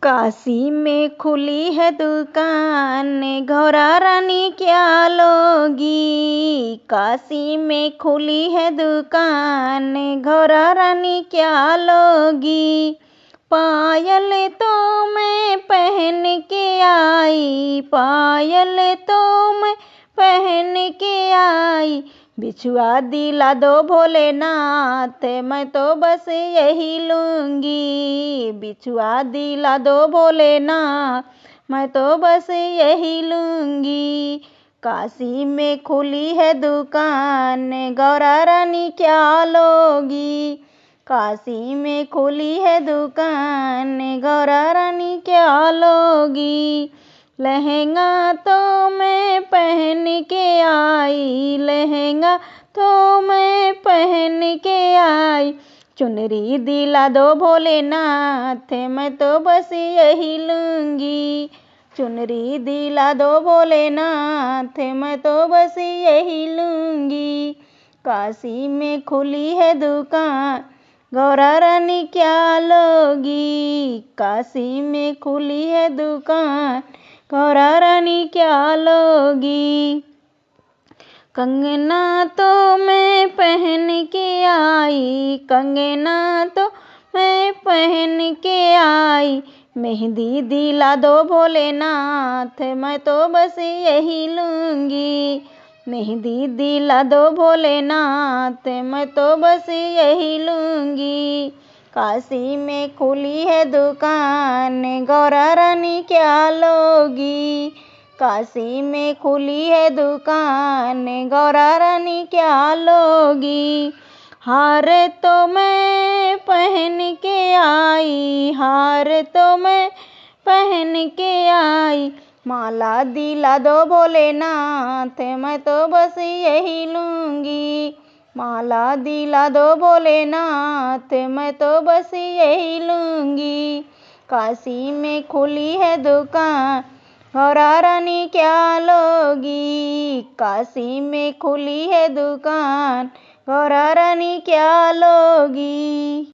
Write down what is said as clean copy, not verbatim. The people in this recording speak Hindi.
काशी में खुली है दुकान, गौरा रानी क्या लोगी। काशी में खुली है दुकान, गौरा रानी क्या लोगी। पायल तो मैं पहन के आई, पायल तो मैं पहन के आई। बिछुआ दिला दो भोलेनाथ, मैं तो बस यही लूँगी। बिछुआ दिला दो भोलेनाथ, मैं तो बस यही लूँगी। काशी में खुली है दुकान, गौरा रानी क्या लोगी। काशी में खुली है दुकान, गौरा रानी क्या लोगी। लहंगा तो मैं पहन के आई, लहंगा तो मैं पहन के आई। चुनरी दिला दो भोलेनाथ, मैं तो बस यही लूँगी। चुनरी दिला दो भोलेनाथ, मैं तो बस यही लूँगी। काशी में खुली है दुकान, गौरा रानी क्या लोगी। काशी में खुली है दुकान, गौरा रानी क्या लोगी। कंगना तो मैं पहन के आई, कंगना तो मैं पहन के आई। मेहंदी दिला दो भोलेनाथ, मैं तो बस यही लूँगी। मेहंदी दिला दो भोलेनाथ, मैं तो बस यही लूँगी। काशी में खुली है दुकान, गौरा रानी क्या लोगी। काशी में खुली है दुकान, गौरा रानी क्या लोगी। हार तो मैं पहन के आई, हार तो मैं पहन के आई। माला दिला दो भोलेनाथ, मैं तो बस यही लूँगी। माला दिला दो भोलेनाथ, मैं तो बस यही लूँगी। काशी में खुली है दुकान, गौरा रानी क्या लोगी। काशी में खुली है दुकान, गौरा रानी क्या लोगी।